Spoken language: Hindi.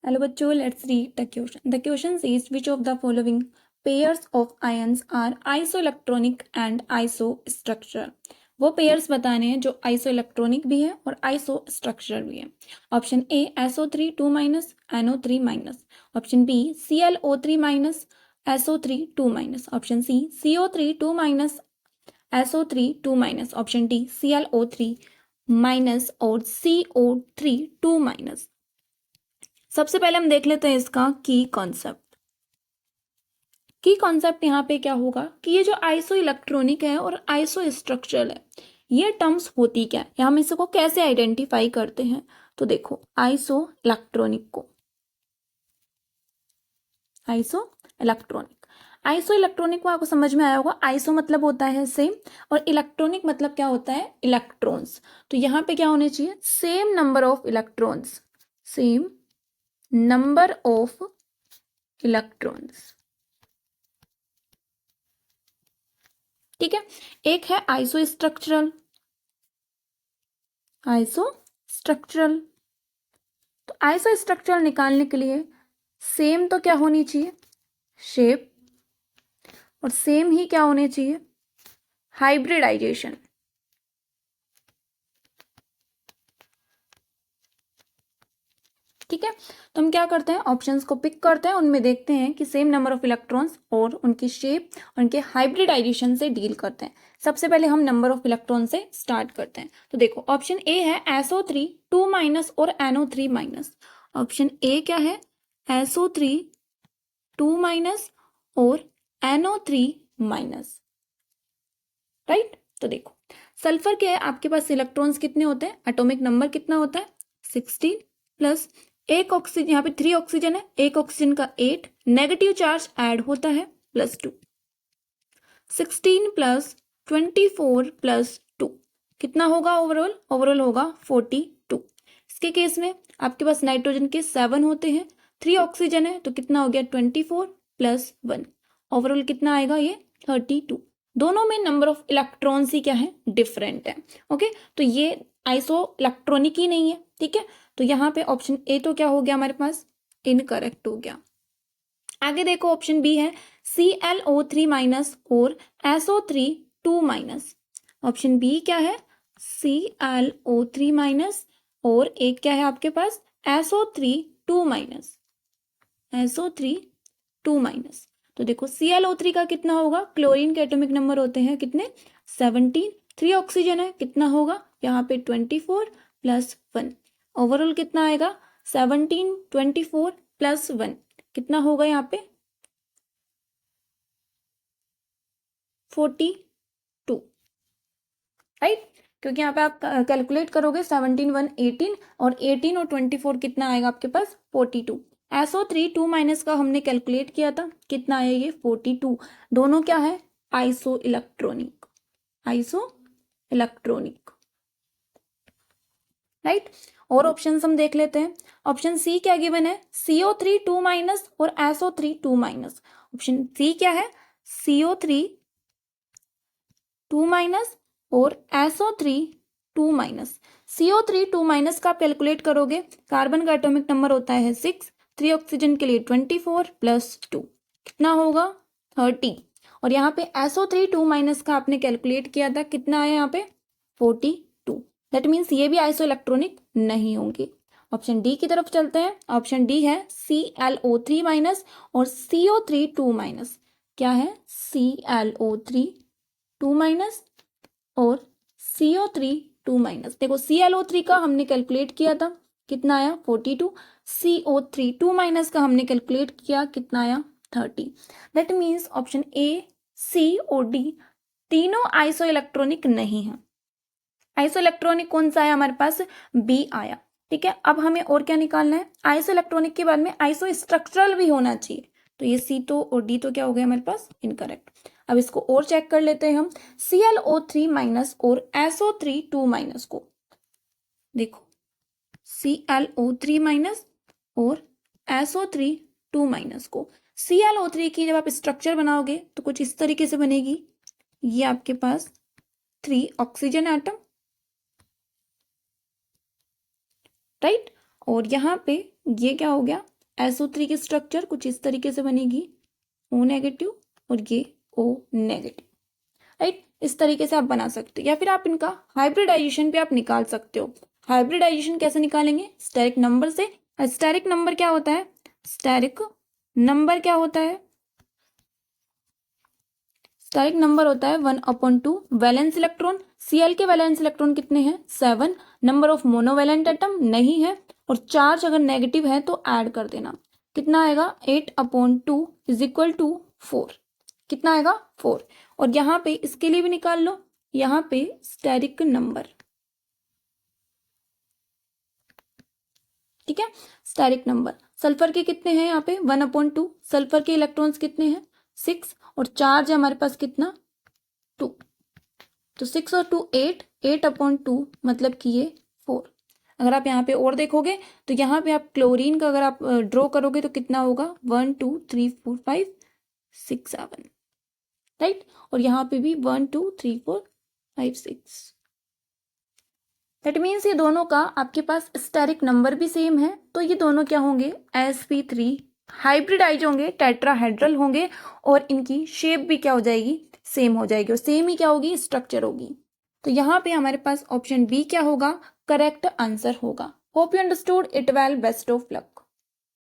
हेलो बच्चों, let's read the question. The question says which of the following pairs of ions are isoelectronic and isostructural. वो पेयर्स बताने हैं जो आइसोइलेक्ट्रॉनिक भी है और आइसोस्ट्रक्चरल भी है. Option A SO3 2 minus NO3 minus. Option B ClO3 minus SO3 2 minus. Option C CO3 2 minus SO3 2 minus. Option D ClO3 minus और CO3 2 माइनस. सबसे पहले हम देख लेते हैं इसका की कॉन्सेप्ट. की कॉन्सेप्ट यहाँ पे क्या होगा कि ये जो आइसो इलेक्ट्रॉनिक है और आइसो स्ट्रक्चरल है, ये टर्म्स होती क्या है या हम इसको कैसे आइडेंटिफाई करते हैं. तो देखो, आइसो इलेक्ट्रॉनिक को आइसो इलेक्ट्रॉनिक को आपको समझ में आया होगा. आइसो मतलब होता है सेम और इलेक्ट्रॉनिक मतलब क्या होता है, इलेक्ट्रॉन्स. तो यहाँ पे क्या होने चाहिए, same number of electrons, same number of electrons. ठीक है. एक है आइसोस्ट्रक्चरल. तो आइसोस्ट्रक्चरल निकालने के लिए सेम तो क्या होनी चाहिए, शेप, और सेम ही क्या होने चाहिए, हाइब्रिडाइजेशन. ठीक है. तो हम क्या करते हैं, ऑप्शंस को पिक करते हैं, उनमें देखते हैं कि सेम नंबर ऑफ इलेक्ट्रॉन्स और उनकी शेप और उनके हाइब्रिडाइजेशन से डील करते हैं. सबसे पहले हम नंबर ऑफ इलेक्ट्रॉन से स्टार्ट करते हैं. तो देखो, ऑप्शन ए है SO3 2 माइनस और NO3 माइनस. ऑप्शन ए क्या है, SO3 2 माइनस और NO3 माइनस. राइट. तो देखो, सल्फर के आपके पास इलेक्ट्रॉन्स कितने होते हैं, एटॉमिक नंबर कितना होता है 16 प्लस एक ऑक्सीजन, यहाँ पे 3 ऑक्सीजन है, एक ऑक्सीजन का 8, नेगेटिव चार्ज ऐड होता है +2. 16 प्लस 24 प्लस 2 कितना होगा, ओवरऑल होगा 42. इसके केस में आपके पास नाइट्रोजन के 7 होते हैं, 3 ऑक्सीजन है, तो कितना हो गया 24 प्लस 1, ओवरऑल कितना आएगा ये 32. दोनों में नंबर ऑफ इलेक्ट्रॉन्स ही क्या है, डिफरेंट है. ओके. तो ये आइसो इलेक्ट्रॉनिक ही नहीं है. ठीक है. तो यहाँ पे ऑप्शन ए तो क्या हो गया हमारे पास, इनकरेक्ट हो गया. आगे देखो, ऑप्शन बी है ClO3 माइनस और SO3 2 माइनस. ऑप्शन बी क्या है, ClO3 माइनस और एक क्या है आपके पास SO3 2 माइनस. तो देखो, ClO3 का कितना होगा, क्लोरीन के एटॉमिक नंबर होते हैं कितने 17, 3 ऑक्सीजन है, कितना होगा यहाँ पे 24 प्लस 1, ओवरऑल कितना आएगा 17 24 प्लस 1 कितना होगा यहाँ पे 42. राइट. क्योंकि यहाँ पे आप कैलकुलेट करोगे 17 1 18 और 18 और 24 कितना आएगा आपके पास 42. SO3 2 माइनस का हमने कैलकुलेट किया था, कितना आया ये 42. दोनों क्या है, आइसो इलेक्ट्रॉनिक. राइट. और ऑप्शन हम देख लेते हैं. ऑप्शन सी क्या गिवन है, CO3 2 माइनस और SO3 2 माइनस. ऑप्शन सी क्या है, CO3 2 माइनस और SO3 2 माइनस. CO3 2 माइनस का आप कैलकुलेट करोगे, कार्बन का एटॉमिक नंबर होता है 6, 3 ऑक्सीजन के लिए 24 प्लस 2 कितना होगा 30. और यहाँ पे SO3 2 माइनस का आपने कैलकुलेट किया था, कितना आया यहाँ पे 42. दैट मीन्स ये भी आइसो इलेक्ट्रॉनिक नहीं होंगी. ऑप्शन डी की तरफ चलते हैं. ऑप्शन डी है ClO3 माइनस और CO3 2 माइनस. क्या है, ClO3 2 माइनस और CO3 2 माइनस. देखो, ClO3 का हमने कैलकुलेट किया था, कितना आया 42. CO3 2 माइनस का हमने कैलकुलेट किया, कितना आया 30. दैट मीन्स ऑप्शन ए, सी और डी तीनों आइसो इलेक्ट्रॉनिक नहीं है. आइसो इलेक्ट्रॉनिक कौन सा है हमारे पास, बी आया. ठीक है. अब हमें और क्या निकालना है, आइसो इलेक्ट्रॉनिक के बाद में आइसो स्ट्रक्चरल भी होना चाहिए. तो ये सी तो और डी तो क्या हो गया हमारे पास, इनकरेक्ट. अब इसको और चेक कर लेते हैं हम, ClO3 माइनस और SO3 2 माइनस को. देखो, ClO3 माइनस और SO3 2 माइनस को. ClO3 की जब आप स्ट्रक्चर बनाओगे तो कुछ इस तरीके से बनेगी. ये आपके पास 3 ऑक्सीजन एटम, राइट. और यहाँ पे ये क्या हो गया SO3 की स्ट्रक्चर कुछ इस तरीके से बनेगी, O नेगेटिव और ये O नेगेटिव, राइट। इस तरीके से आप बना सकते हो, या फिर आप इनका हाइब्रिडाइजेशन भी आप निकाल सकते हो। हाइब्रिडाइजेशन कैसे निकालेंगे? स्टेरिक नंबर से। स्टेरिक नंबर क्या होता है? स्टेरिक नंबर क्या होता है? स्टेरिक नंबर होता है 1/2 वैलेंस इलेक्ट्रॉन। Cl के वैलेंस इलेक्ट्रॉन कितने हैं? 7। नंबर ऑफ मोनोवैलेंट एटम नहीं है, और चार्ज अगर नेगेटिव है तो ऐड कर देना। कितना आएगा? 8/2 इज इक्वल टू 4। कितना आएगा? 4। और यहाँ पे इसके लिए भी निकाल लो, यहाँ पे स्टेरिक नंबर, ठीक है। स्टेरिक नंबर सल्फर के कितने हैं? यहाँ पे 1/2। सल्फर के इलेक्ट्रॉन्स कितने हैं? 6। और चार्ज है हमारे पास कितना? 2। तो 6 और 2 8, 8/2 मतलब कि ये 4। अगर आप यहाँ पे और देखोगे तो यहाँ पे आप क्लोरीन का अगर आप ड्रॉ करोगे तो कितना होगा? 1 2 3 4 5 6 7, राइट। और यहाँ पे भी 1 2 3 4 5 6। दैट मीन्स ये दोनों का आपके पास स्टेरिक नंबर भी सेम है, तो ये दोनों क्या होंगे? sp3 हाइब्रिडाइज होंगे, टेट्राहेड्रल होंगे, और इनकी शेप भी क्या हो जाएगी? सेम हो जाएगी, और सेम ही क्या होगी? स्ट्रक्चर होगी। तो यहाँ पे हमारे पास ऑप्शन बी क्या होगा? करेक्ट आंसर होगा। Hope you understood it well. Best of luck.